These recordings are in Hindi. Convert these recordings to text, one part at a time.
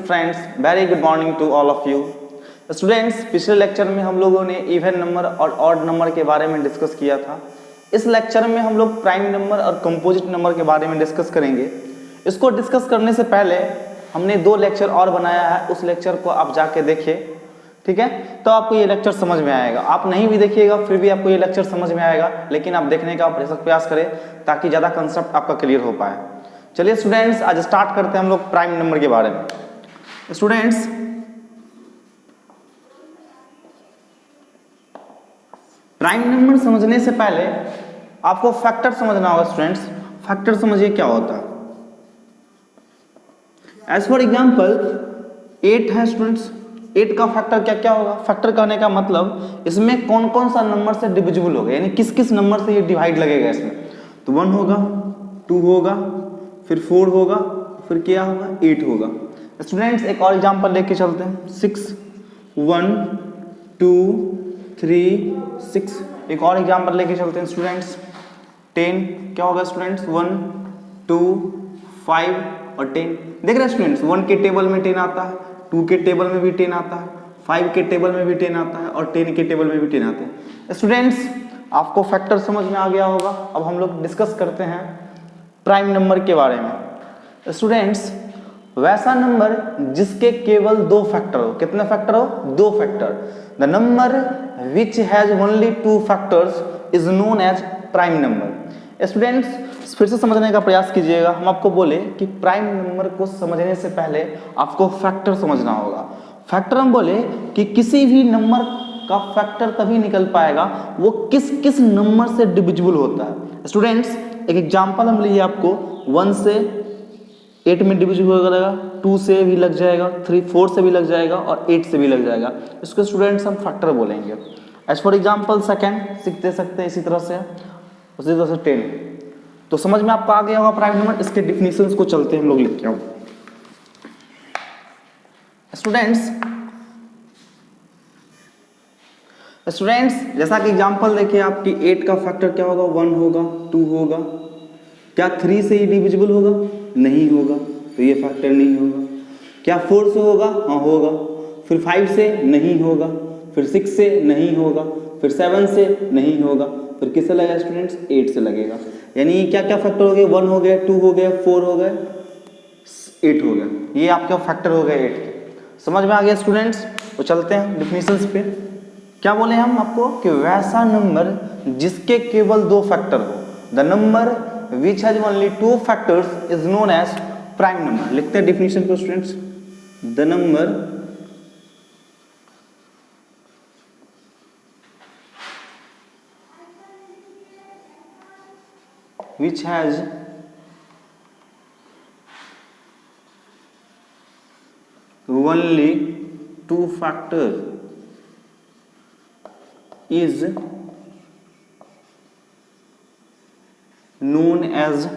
Friends, very good morning to all of you students. पिछले लेक्चर में हम लोगों ने इवन नंबर और ऑड नंबर के बारे में डिस्कस किया था। इस लेक्चर में हम लोग प्राइम नंबर और कंपोजिट नंबर के बारे में डिस्कस करेंगे। इसको डिस्कस करने से पहले हमने 2 लेक्चर और बनाया है, उस लेक्चर को आप जाके देखिए, ठीक है? तो आपको ये लेक्चर समझ में आएगा। आप नहीं भी देखिएगा फिर भी आपको ये लेक्चर समझ में आएगा, लेकिन आप देखने का प्रयास करें ताकि ज़्यादा कंसेप्ट आपका क्लियर हो पाए। चलिए स्टूडेंट्स, आज स्टार्ट करते हैं हम लोग प्राइम नंबर के बारे में। स्टूडेंट्स, प्राइम नंबर समझने से पहले आपको फैक्टर समझना होगा। स्टूडेंट्स, फैक्टर समझिए क्या होता है। एज फॉर एग्जाम्पल 8 है स्टूडेंट्स, 8 का फैक्टर क्या क्या होगा? फैक्टर कहने का मतलब इसमें कौन कौन सा नंबर से डिविजिबल होगा, यानी किस किस नंबर से ये डिवाइड लगेगा इसमें। तो 1 होगा, 2 होगा, फिर 4 होगा, फिर क्या होगा, 8 होगा। स्टूडेंट्स, एक और एग्जांपल लेके चलते हैं। 6 1 2 3 6। एक और एग्जांपल लेके चलते हैं स्टूडेंट्स। 10 क्या होगा स्टूडेंट्स? 1 2 5 और 10। देख रहे हैं स्टूडेंट्स, 1 के टेबल में 10 आता है, 2 के टेबल में भी 10 आता है, 5 के टेबल में भी 10 आता है और 10 के टेबल में भी 10 आते हैं। स्टूडेंट्स, आपको फैक्टर समझ में आ गया होगा। अब हम लोग डिस्कस करते हैं प्राइम नंबर के बारे में। स्टूडेंट्स, वैसा नंबर जिसके केवल 2 फैक्टर हो। कितने फैक्टर हो? 2 factor. The number which has only 2 factors is known as prime number. Students, फिर से समझने का प्रयास कीजिएगा। हम आपको बोले कि प्राइम नंबर को समझने से पहले आपको फैक्टर समझना होगा। फैक्टर हम बोले कि किसी भी नंबर का फैक्टर तभी निकल पाएगा वो किस किस नंबर से डिविजिबल होता है। स्टूडेंट्स, एक एग्जांपल हम लिए आपको। 1 से 8 में डिविजिबल हो जाएगा, 2 से भी लग जाएगा, 3 4 से भी लग जाएगा और 8 से भी लग जाएगा। इसको स्टूडेंट्स हम फैक्टर बोलेंगे। एज फॉर एग्जांपल सेकंड 6 दे सकते हैं, इसी तरह से 10। तो समझ में आपको आ गया होगा प्राइम नंबर। इसके डिफिनीशंस को चलते हैं हम लोग लिख के आओ। स्टूडेंट्स, जैसा कि एग्जांपल देखिए आपकी 8 का फैक्टर क्या होगा? 1 होगा, 2 होगा। क्या 3 से ही डिविजिबल होगा? नहीं होगा, तो ये फैक्टर नहीं होगा। क्या 4 से होगा? हाँ होगा। फिर 5 से नहीं होगा, फिर 6 से नहीं होगा, फिर 7 से नहीं होगा, फिर किससे लगेगा स्टूडेंट्स? 8 से लगेगा। यानी क्या क्या फैक्टर हो गए? 1 हो गया, 2 हो गया, 4 हो गया, 8 हो गया। ये आपका फैक्टर हो गया 8 के। समझ में आ गया स्टूडेंट्स? तो चलते हैं डिफिनीशंस पे। क्या बोले हम आपको कि वैसा नंबर जिसके केवल 2 फैक्टर हो। The number which has only 2 factors is known as prime number. लिखते हैं डिफिनीशन को students. The number which has only 2 factors is known as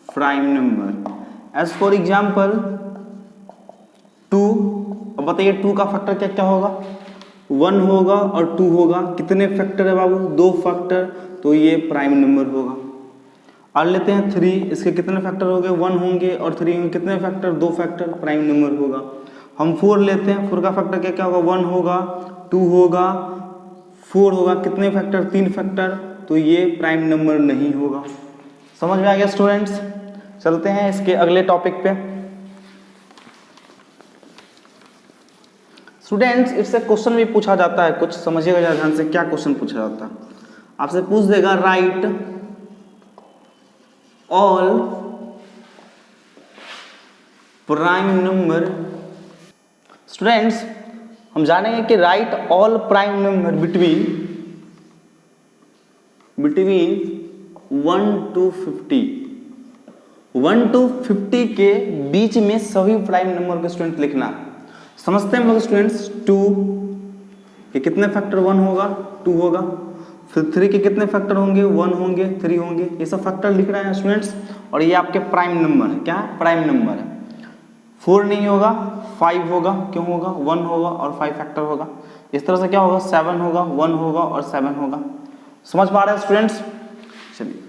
prime number. As for example 2। अब बताइए 2 का फैक्टर क्या क्या होगा? 1 होगा और 2 होगा। कितने फैक्टर है बाबू? 2 फैक्टर, तो ये प्राइम नंबर होगा। और लेते हैं 3। इसके कितने फैक्टर हो गए? 1 होंगे और 3 होंगे। कितने फैक्टर? 2 फैक्टर, प्राइम नंबर होगा। हम 4 लेते हैं। 4 का फैक्टर क्या क्या होगा? 1 होगा, 2 होगा, 4 होगा। कितने फैक्टर? 3 फैक्टर, तो ये प्राइम नंबर नहीं होगा। समझ में आ गया स्टूडेंट्स? चलते हैं इसके अगले टॉपिक पे। स्टूडेंट्स, इससे क्वेश्चन भी पूछा जाता है कुछ, समझिएगा ध्यान से। क्या क्वेश्चन पूछा जाता है? आपसे पूछ देगा right all prime number. Students, हम जानेंगे कि right all prime number between 1 to 50। 1 to 50 के बीच में सभी प्राइम नंबर को स्टूडेंट लिखना है। समझते हैं हम लोग स्टूडेंट्स। 2 के कितने फैक्टर? 1 होगा, 2 होगा। फिर 3 के कितने फैक्टर होंगे? 1 होंगे, 3 होंगे। ये सब फैक्टर लिख रहे हैं स्टूडेंट्स, और ये आपके प्राइम नंबर है। क्या है? प्राइम नंबर है। 4 नहीं होगा, 5 होगा। क्यों होगा? 1 होगा और 5 फैक्टर होगा। इस तरह से क्या होगा? 7 होगा, 1 होगा और 7 होगा। समझ पा रहे हैं स्टूडेंट्स? चलिए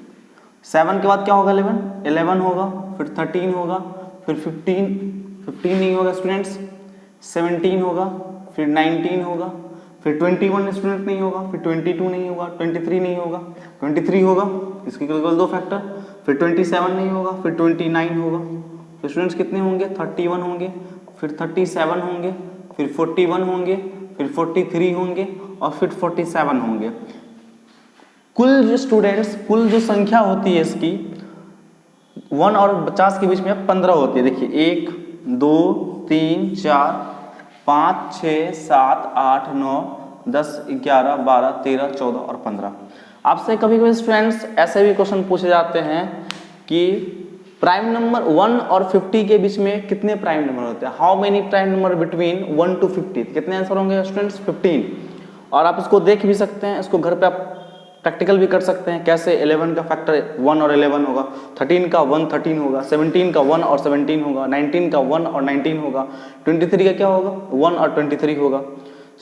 7 के बाद क्या होगा 11 होगा, फिर 13 होगा, फिर 15 नहीं होगा स्टूडेंट्स, 17 होगा, फिर 19 होगा, फिर 21 स्टूडेंट नहीं होगा, फिर 22 नहीं होगा, 23 नहीं होगा, 23 होगा, इसके केवल 2 फैक्टर, फिर 27 नहीं होगा, फिर 29 होगा। तो स्टूडेंट्स कितने होंगे 31 होंगे, फिर 37 होंगे, फिर 41 होंगे, फिर 43 होंगे और फिर 47 होंगे। कुल जो स्टूडेंट्स, कुल जो संख्या होती है इसकी 1 और 50 के बीच में 15 होती है। देखिए 1 2 3 4 5 6 7 8 9 10 11 12 13 14 और 15। आपसे कभी कभी स्टूडेंट्स ऐसे भी क्वेश्चन पूछे जाते हैं कि प्राइम नंबर 1 और 50 के बीच में कितने प्राइम नंबर होते हैं, how many prime number between 1 to 50। कितने आंसर होंगे स्टूडेंट्स 15। और आप इसको देख भी सकते हैं, इसको घर पे आप प्रैक्टिकल भी कर सकते हैं। कैसे 11 का फैक्टर 1 और 11 होगा, 13 का 1 13 होगा, 17 का 1 और 17 होगा, 19 का 1 और 19 होगा, 23 का क्या होगा 1 और 23 होगा।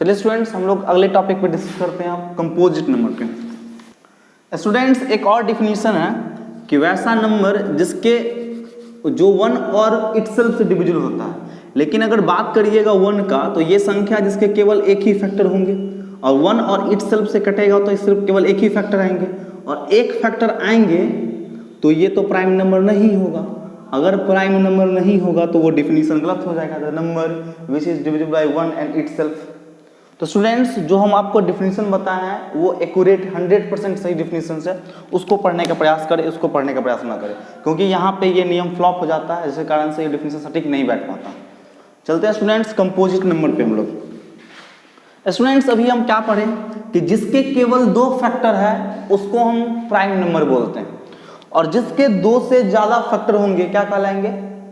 चलिए स्टूडेंट्स हम लोग अगले टॉपिक पे डिस्कस करते हैं कंपोजिट नंबर पे। स्टूडेंट्स एक और डिफिनीशन है कि वैसा नंबर जिसके जो 1 और इटसेल्फ से डिविजिबल होता है। लेकिन अगर बात करिएगा 1 का तो ये संख्या जिसके केवल एक ही फैक्टर होंगे, और 1 और इटसेल्फ से कटेगा तो सिर्फ केवल एक ही फैक्टर आएंगे, और एक फैक्टर आएंगे तो ये तो प्राइम नंबर नहीं होगा। अगर प्राइम नंबर नहीं होगा तो वो डिफिनीशन गलत हो जाएगा, the number which is divisible by 1 and itself. तो स्टूडेंट्स जो हम आपको डिफिनीशन बताए हैं वो एक्यूरेट 100% सही डिफिनीशन है, उसको पढ़ने का प्रयास करें, उसको पढ़ने का प्रयास ना करें, क्योंकि यहाँ पे ये नियम फ्लॉप हो जाता है, जिसके कारण से ये डिफिनीशन सटीक नहीं बैठ पाता। चलते हैं स्टूडेंट्स कंपोजिट नंबर पे हम लोग। स्टूडेंट्स अभी हम क्या पढ़ें कि जिसके केवल 2 फैक्टर है उसको हम प्राइम नंबर बोलते हैं, और जिसके 2 से ज्यादा फैक्टर होंगे क्या कहलाएंगे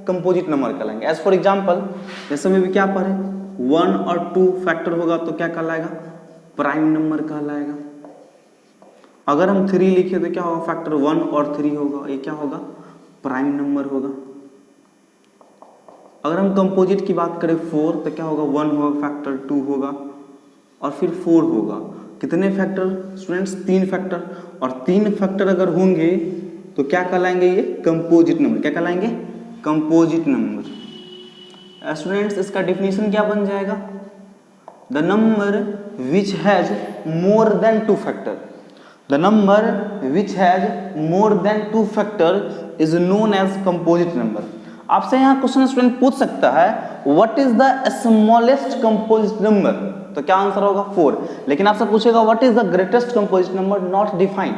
कंपोजिट नंबर कहलाएंगे। एज फॉर एग्जांपल जैसे में भी क्या पढ़े 1 और 2 फैक्टर होगा तो क्या कहलाएगा प्राइम नंबर कहलाएगा। अगर हम 3 लिखे तो क्या होगा फैक्टर 1 और 3 होगा, ये क्या होगा प्राइम नंबर होगा। अगर हम कंपोजिट की बात करें 4 तो क्या होगा 1 होगा, फैक्टर 2 होगा और फिर 4 होगा। कितने फैक्टर स्टूडेंट्स 3 फैक्टर, और 3 फैक्टर अगर होंगे तो क्या कहलाएंगे ये कंपोजिट नंबर, क्या कहलाएंगे कंपोजिट नंबर। स्टूडेंट्स इसका डिफिनीशन क्या बन जाएगा, the number which has more than 2 factor, the number which has more than 2 factor is known as composite number. आपसे यहाँ क्वेश्चन स्टूडेंट पूछ सकता है what is the smallest composite number, तो क्या आंसर होगा 4। लेकिन आपसे पूछेगा what is the greatest composite number, not defined.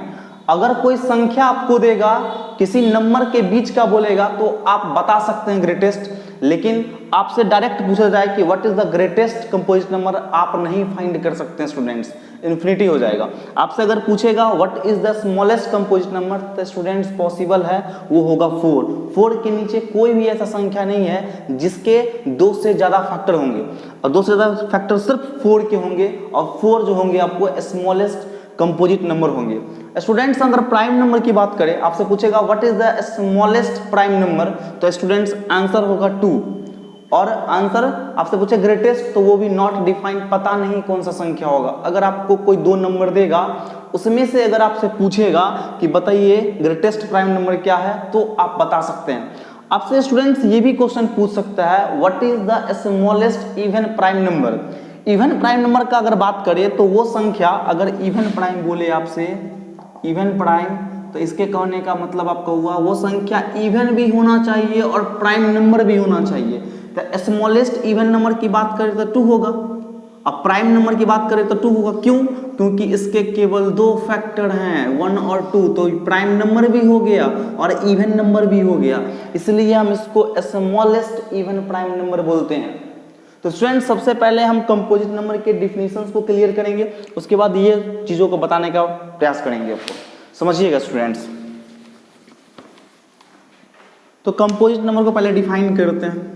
अगर कोई संख्या आपको देगा किसी नंबर के बीच का बोलेगा तो आप बता सकते हैं ग्रेटेस्ट, लेकिन आपसे डायरेक्ट पूछा जाए कि what is the greatest composite number, आप नहीं फाइंड कर सकते हैं स्टूडेंट्स, इन्फिनिटी हो जाएगा। आपसे अगर पूछेगा what is the smallest composite number तो स्टूडेंट्स पॉसिबल है वो होगा 4। 4 के नीचे कोई भी ऐसा संख्या नहीं है जिसके 2 से ज्यादा फैक्टर होंगे, और 2 से ज्यादा फैक्टर सिर्फ 4 के होंगे, और 4 जो होंगे आपको स्मॉलेस्ट कंपोजिट नंबर होंगे। स्टूडेंट्स अगर प्राइम नंबर की बात करें, आपसे पूछेगा what is the smallest prime number तो स्टूडेंट्स आंसर होगा 2, और आंसर आपसे पूछे ग्रेटेस्ट तो वो भी नॉट डिफाइंड, पता नहीं कौन सा संख्या होगा। अगर आपको कोई 2 नंबर देगा उसमें से अगर आपसे पूछेगा कि बताइए ग्रेटेस्ट प्राइम नंबर क्या है तो आप बता सकते हैं। आपसे स्टूडेंट्स ये भी क्वेश्चन पूछ सकता है what is the smallest even prime number. Even prime number का अगर बात करें तो वो संख्या, अगर इवन प्राइम बोले आपसे इवन प्राइम तो इसके कहने का मतलब आपका हुआ वो संख्या इवन भी होना चाहिए और प्राइम नंबर भी होना चाहिए। तो स्मॉलेस्ट इवन नंबर की बात करें तो 2 होगा, अब प्राइम नंबर की बात करें तो 2 होगा। क्यों? क्योंकि इसके केवल 2 फैक्टर हैं 1 और 2, तो प्राइम नंबर भी हो गया और इवन नंबर भी हो गया, इसलिए हम इसको स्मॉलेस्ट इवन प्राइम नंबर बोलते हैं। तो स्टूडेंट सबसे पहले हम कंपोजिट नंबर के डिफिनीशंस को क्लियर करेंगे, उसके बाद ये चीजों को बताने का प्रयास करेंगे। आपको समझिएगा स्टूडेंट्स, तो कंपोजिट नंबर को पहले डिफाइन करते हैं।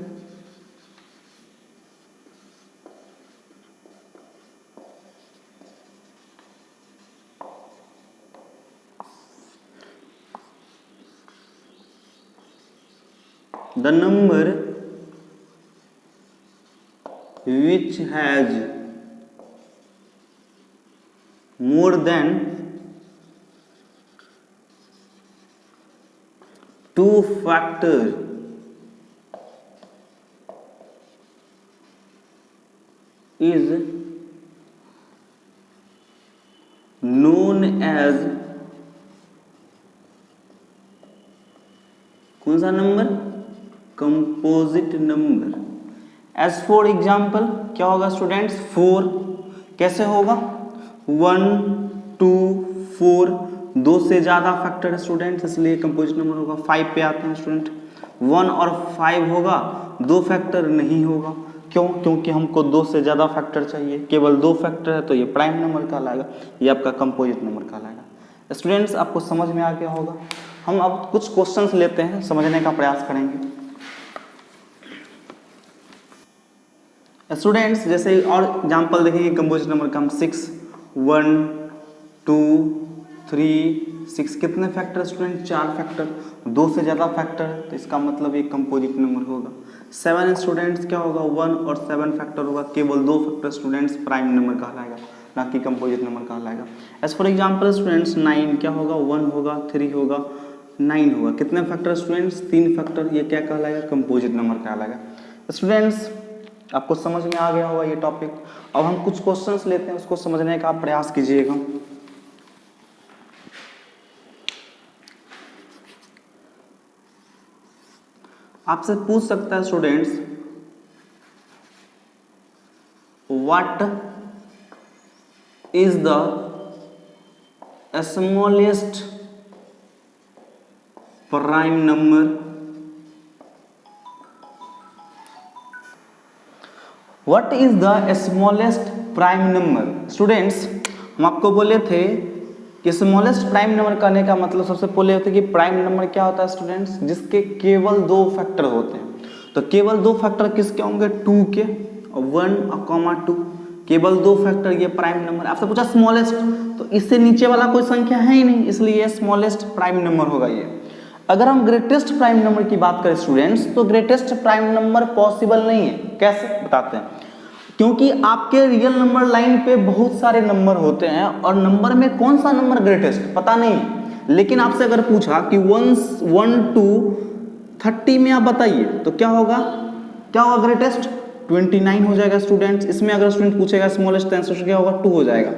The number which has more than two factor is known as कौन सा number? Composite number. As for example क्या होगा स्टूडेंट्स? 4 कैसे होगा? 1 2 4 दो से ज्यादा फैक्टर है स्टूडेंट्स, इसलिए कंपोजिट नंबर होगा। 5 पे आते हैं स्टूडेंट, 1 और 5 होगा, 2 फैक्टर नहीं होगा। क्यों? क्योंकि हमको 2 से ज्यादा फैक्टर चाहिए, केवल 2 फैक्टर है तो ये प्राइम नंबर कहलाएगा, ये आपका कंपोजिट नंबर कहलाएगा। स्टूडेंट्स आपको समझ में आ गया होगा। हम अब कुछ क्वेश्चंस लेते हैं, समझने का प्रयास करेंगे। स्टूडेंट्स जैसे और एग्जाम्पल देखेंगे कंपोजिट नंबर का हम 6 1 2 3 6 कितने फैक्टर स्टूडेंट? 4 फैक्टर, 2 से ज़्यादा फैक्टर है तो इसका मतलब ये कंपोजिट नंबर होगा। 7 स्टूडेंट्स क्या होगा? 1 और 7 फैक्टर होगा, केवल 2 फैक्टर स्टूडेंट्स प्राइम नंबर कहलाएगा, ना कि कंपोजिट नंबर कहलाएगा। एज फॉर एग्जाम्पल स्टूडेंट्स 9 क्या होगा? 1 होगा, 3 होगा, 9 होगा, कितने फैक्टर स्टूडेंट्स? 3 फैक्टर, ये क्या कहलाएगा? कंपोजिट नंबर कहलाएगा। स्टूडेंट्स आपको समझ में आ गया होगा ये टॉपिक। अब हम कुछ क्वेश्चंस लेते हैं, उसको समझने का आप प्रयास कीजिएगा। आपसे पूछ सकता है students, what is the smallest prime number? What is the smallest prime number? Students हम आपको बोले थे कि स्मॉलेस्ट प्राइम नंबर कहने का मतलब सबसे पहले होता है कि प्राइम नंबर क्या होता है स्टूडेंट्स? जिसके केवल 2 फैक्टर होते हैं। तो केवल 2 फैक्टर किसके होंगे? 2 के, 1 और 2, केवल 2 फैक्टर, ये प्राइम नंबर। आपसे पूछा स्मॉलेस्ट, तो इससे नीचे वाला कोई संख्या है ही नहीं, इसलिए स्मॉलेस्ट प्राइम नंबर होगा ये। अगर हम ग्रेटेस्ट प्राइम नंबर की बात करें स्टूडेंट्स, तो ग्रेटेस्ट प्राइम नंबर पॉसिबल नहीं है। कैसे बताते हैं? क्योंकि आपके रियल नंबर लाइन पे बहुत सारे नंबर होते हैं और नंबर में कौन सा नंबर ग्रेटेस्ट पता नहीं है। लेकिन आपसे अगर पूछा कि 1 to 30 में आप बताइए, तो क्या होगा? क्या होगा ग्रेटेस्ट? 29 हो जाएगा स्टूडेंट्स। इसमें अगर स्टूडेंट पूछेगा स्मॉलेस्ट, तो आंसर क्या होगा? 2 हो जाएगा।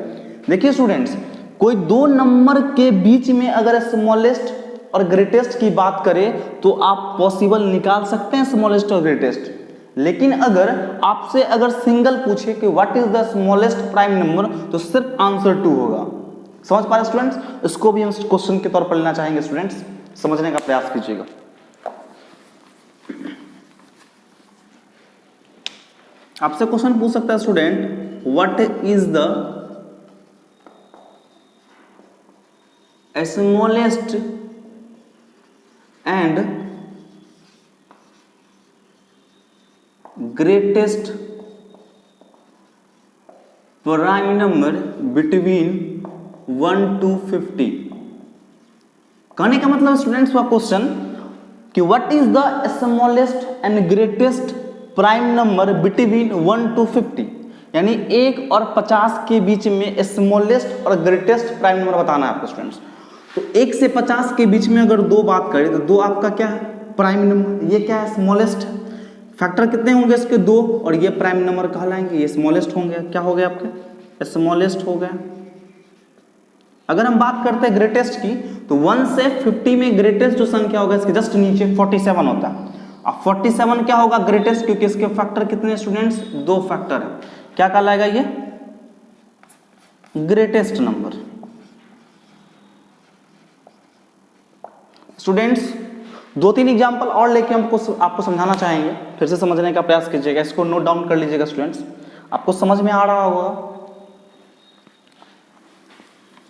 देखिए स्टूडेंट्स, कोई 2 नंबर के बीच में अगर स्मॉलेस्ट और ग्रेटेस्ट की बात करें तो आप पॉसिबल निकाल सकते हैं स्मॉलेस्ट और ग्रेटेस्ट। लेकिन अगर आपसे अगर सिंगल पूछे कि what is the smallest prime number, तो सिर्फ आंसर 2 होगा। समझ पा रहे स्टूडेंट्स? इसको भी हम क्वेश्चन के तौर पर लेना चाहेंगे स्टूडेंट्स, समझने का प्रयास कीजिएगा। आपसे क्वेश्चन पूछ सकता है student, what is the smallest and greatest prime number between 1 to 50? कहने का मतलब स्टूडेंट्स हुआ क्वेश्चन कि what is the smallest and greatest prime number between 1 to 50, यानी 1 और 50 के बीच में स्मॉलेस्ट और ग्रेटेस्ट प्राइम नंबर बताना है आपको स्टूडेंट्स। तो 1 से 50 के बीच में अगर 2 बात करें तो 2 आपका क्या है? Prime number. ये क्या है? स्मॉलेस्ट। फैक्टर कितने होंगे इसके? 2, और ये प्राइम नंबर कहलाएंगे, ये स्मॉलेस्ट होंगे। क्या हो गया आपके? स्मॉलेस्ट हो गया। अगर हम बात करते हैं ग्रेटेस्ट की, तो 1 से 50 में ग्रेटेस्ट जो संख्या होगा इसके जस्ट नीचे 47 होता है। अब 47 क्या होगा? ग्रेटेस्ट, क्योंकि इसके फैक्टर कितने स्टूडेंट्स? 2 फैक्टर है। क्या कहलाएगा ये? Greatest number. स्टूडेंट्स 2-3 एग्जाम्पल और लेके हमको आपको समझाना चाहेंगे, फिर से समझने का प्रयास कीजिएगा। इसको नोट डाउन कर लीजिएगा स्टूडेंट्स, आपको समझ में आ रहा होगा।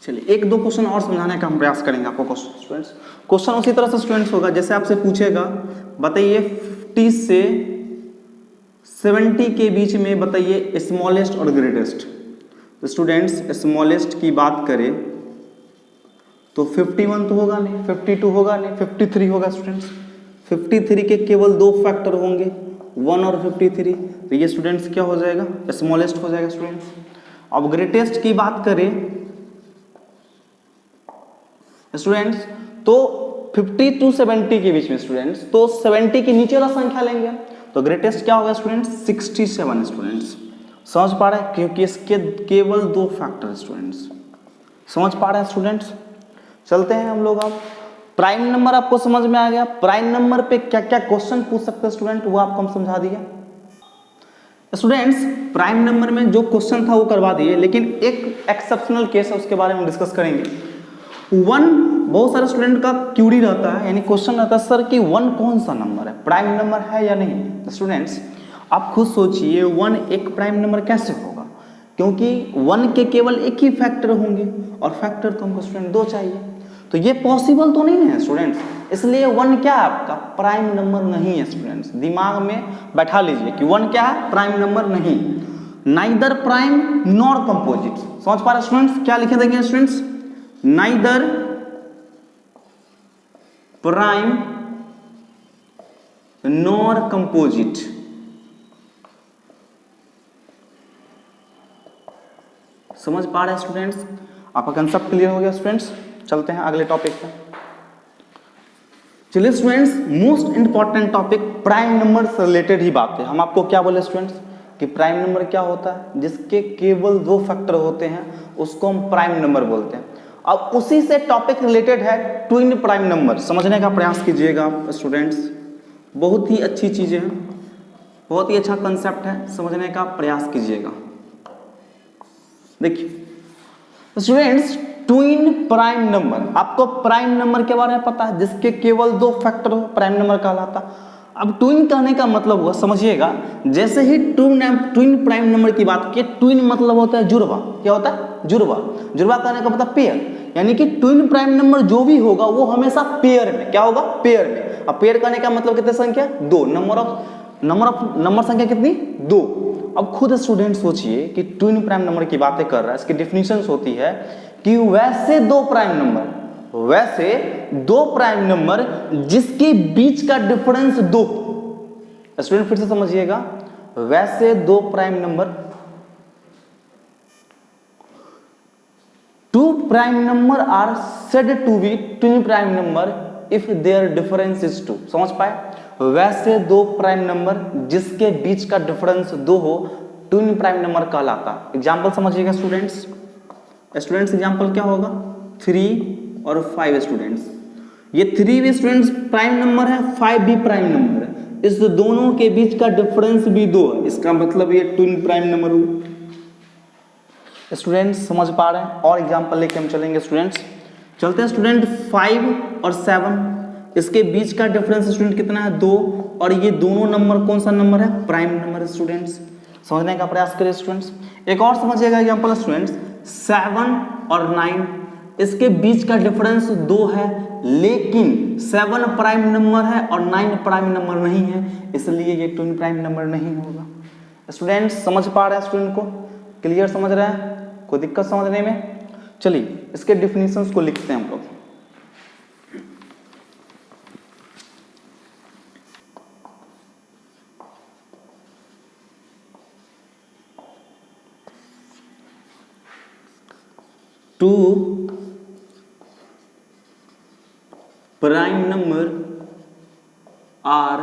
चलिए 1-2 क्वेश्चन और समझाने का हम प्रयास करेंगे आपको स्टूडेंट्स। क्वेश्चन उसी तरह से स्टूडेंट्स होगा जैसे आपसे पूछेगा, बताइए 50 से 70 के बीच में बताइए स्मॉलेस्ट और ग्रेटेस्ट। तो स्टूडेंट्स स्मॉलेस्ट की बात करें तो 51 तो होगा नहीं, 52 होगा नहीं, 53 होगा स्टूडेंट्स। 53 के केवल 2 फैक्टर होंगे, 1 और 53, तो ये स्टूडेंट्स क्या हो जाएगा? स्मॉलेस्ट हो जाएगा स्टूडेंट्स। अब ग्रेटेस्ट की बात करें स्टूडेंट्स, तो 50 टू 70 के बीच में स्टूडेंट्स, तो 70 के नीचे वाला संख्या लेंगे, तो ग्रेटेस्ट क्या होगा स्टूडेंट्स? 67 स्टूडेंट्स। समझ पा रहे हैं? क्योंकि इसके केवल 2 फैक्टर स्टूडेंट्स। समझ पा रहे हैं स्टूडेंट्स? चलते हैं हम लोग। अब प्राइम नंबर आपको समझ में आ गया। प्राइम नंबर पे क्या क्या क्वेश्चन पूछ सकते हैं स्टूडेंट, वो आपको हम समझा दिया स्टूडेंट्स। प्राइम नंबर में जो क्वेश्चन था वो करवा दिए, लेकिन एक एक्सेप्शनल केस है, उसके बारे में डिस्कस करेंगे। वन, बहुत सारे स्टूडेंट का क्यूरी रहता है, यानी क्वेश्चन रहता है सर कि वन कौन सा नंबर है, प्राइम नंबर है या नहीं। स्टूडेंट्स आप खुद सोचिए, वन एक प्राइम नंबर कैसे होगा, क्योंकि वन के केवल एक ही फैक्टर होंगे, और फैक्टर तो हमको स्टूडेंट 2 चाहिए, तो ये पॉसिबल तो नहीं है स्टूडेंट्स। इसलिए वन क्या है आपका? प्राइम नंबर नहीं है स्टूडेंट्स। दिमाग में बैठा लीजिए कि वन क्या है? प्राइम नंबर नहीं। Neither prime nor composite. समझ पा रहे स्टूडेंट्स? क्या लिखे देंगे students? Neither prime nor composite. समझ पा रहे हैं स्टूडेंट्स? आपका कंसेप्ट क्लियर हो गया स्टूडेंट्स? चलते हैं अगले टॉपिक पे। चलिए students, most important topic prime number से रिलेटेड ही बात है। हम आपको क्या बोले स्टूडेंट्स कि प्राइम नंबर क्या होता है? जिसके केवल 2 फैक्टर होते हैं उसको हम प्राइम नंबर बोलते हैं। अब उसी से टॉपिक रिलेटेड है ट्विन प्राइम नंबर। समझने का प्रयास कीजिएगा आप स्टूडेंट्स, बहुत ही अच्छी चीजें हैं, बहुत ही अच्छा कंसेप्ट है, समझने का प्रयास कीजिएगा। देखिए स्टूडेंट्स, ट्विन प्राइम नंबर, आपको प्राइम नंबर के बारे में पता है जिसके केवल 2 फैक्टर हो, प्राइम नंबर कहलाता। अब ट्विन कहने का मतलब हुआ, समझिएगा, जैसे ही ट्विन प्राइम नंबर की बात की, ट्विन मतलब होता है जुड़वा। क्या होता है? जुड़वा। जुड़वा कहने का मतलब पेयर, यानी कि ट्विन प्राइम नंबर जो भी होगा वो हमेशा पेयर में, क्या होगा? पेयर में। अब पेयर कहने का मतलब कितने संख्या? 2। नंबर संख्या कितनी? 2। अब खुद स्टूडेंट सोचिए कि ट्विन प्राइम नंबर की बातें कर रहा है, इसकी डेफिनेशन होती है कि वैसे 2 प्राइम नंबर जिसके बीच का डिफरेंस 2। स्टूडेंट फिर से समझिएगा, वैसे 2 prime number, 2 prime number are said to be twin prime number if their difference is 2। समझ पाए? वैसे 2 प्राइम नंबर जिसके बीच का डिफरेंस 2 हो, ट्विन प्राइम नंबर कहलाता। एग्जांपल समझिएगा स्टूडेंट्स। एग्जांपल क्या होगा? 3 और 5 स्टूडेंट्स। ये 3 भी स्टूडेंट्स प्राइम नंबर है, 5 भी प्राइम नंबर है, इस दोनों के बीच का डिफरेंस भी 2 है, इसका मतलब ये ट्विन प्राइम नंबर हो। स्टूडेंट्स समझ पा रहे हैं? और एग्जांपल लेके हम चलेंगे स्टूडेंट्स। चलते हैं स्टूडेंट, 5 और 7, इसके बीच का डिफरेंस स्टूडेंट कितना है? 2, और ये दोनों नंबर कौन सा नंबर है? प्राइम नंबर है स्टूडेंट्स। समझने का प्रयास करें स्टूडेंट्स। एक और समझिएगा एग्जांपल स्टूडेंट्स, 7 और 9, इसके बीच का डिफरेंस 2 है, लेकिन 7 प्राइम नंबर है और 9 प्राइम नंबर नहीं है, इसलिए ये ट्विन प्राइम नंबर नहीं होगा। स्टूडेंट्स समझ पा रहे हैं? स्टूडेंट को क्लियर समझ रहे हैं? कोई दिक्कत समझने में? चलिए इसके डिफिनीशंस को लिखते हैं हम लोग। Two prime number are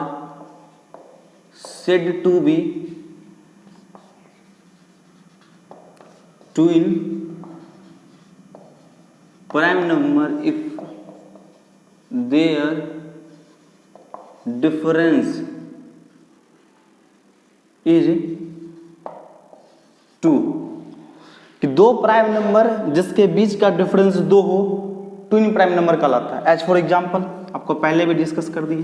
said to be twin prime number if their difference is 2। कि 2 प्राइम नंबर जिसके बीच का डिफरेंस 2 हो, ट्विन प्राइम नंबर कहलाता है। एज फॉर एग्जांपल, आपको पहले भी डिस्कस कर दिए,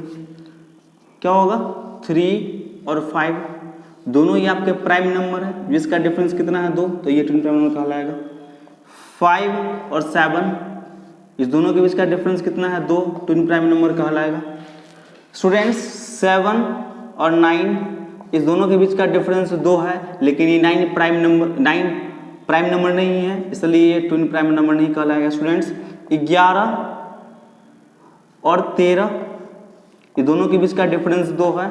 क्या होगा? 3 और 5 दोनों ही आपके प्राइम नंबर है, जिसका डिफरेंस कितना है? 2, तो ये ट्विन प्राइम नंबर कहलाएगा। 5 और 7, इस दोनों के बीच का डिफरेंस कितना है? 2, ट्विन प्राइम नंबर कहलाएगा। स्टूडेंट्स 7 और 9, इस दोनों के बीच का डिफरेंस 2 है, लेकिन ये 9 प्राइम नंबर नहीं है, इसलिए ये ट्विन प्राइम नंबर नहीं कहलाएगा। स्टूडेंट्स 11 और 13, ये दोनों के बीच का डिफरेंस 2 है,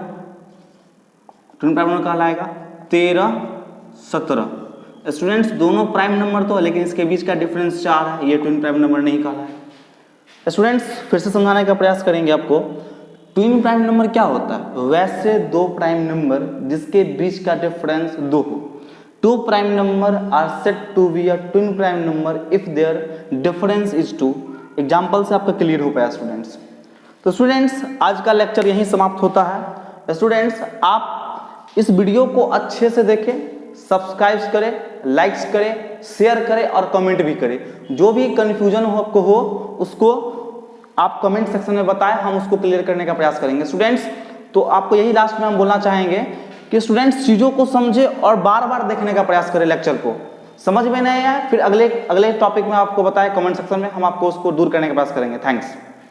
ट्विन प्राइम नंबर कहलाएगा। 13, 17, स्टूडेंट्स दोनों प्राइम नंबर तो है, लेकिन इसके बीच का डिफरेंस 4 है, ये ट्विन प्राइम नंबर नहीं कहलाएगा। स्टूडेंट्स फिर से समझाने का प्रयास करेंगे आपको। ट्विन प्राइम नंबर क्या होता है? वैसे दो प्राइम नंबर जिसके बीच का डिफरेंस 2 हो। Two prime number are said to be a twin prime number if their difference is 2। Example से आपका क्लियर हो पाया स्टूडेंट्स। तो स्टूडेंट्स आज का लेक्चर यहीं समाप्त होता है। स्टूडेंट्स आप इस वीडियो को अच्छे से देखें, सब्सक्राइब करें, लाइक्स करें, शेयर करें और कमेंट भी करें। जो भी कन्फ्यूजन हो उसको आप कमेंट सेक्शन में बताएं, हम उसको क्लियर करने का प्रयास करेंगे। स्टूडेंट्स तो आपको यही लास्ट में हम बोलना चाहेंगे कि स्टूडेंट्स चीज़ों को समझे और बार बार देखने का प्रयास करें। लेक्चर को समझ में नहीं आया फिर अगले टॉपिक में आपको बताएं कमेंट सेक्शन में, हम आपको उसको दूर करने का प्रयास करेंगे। थैंक्स।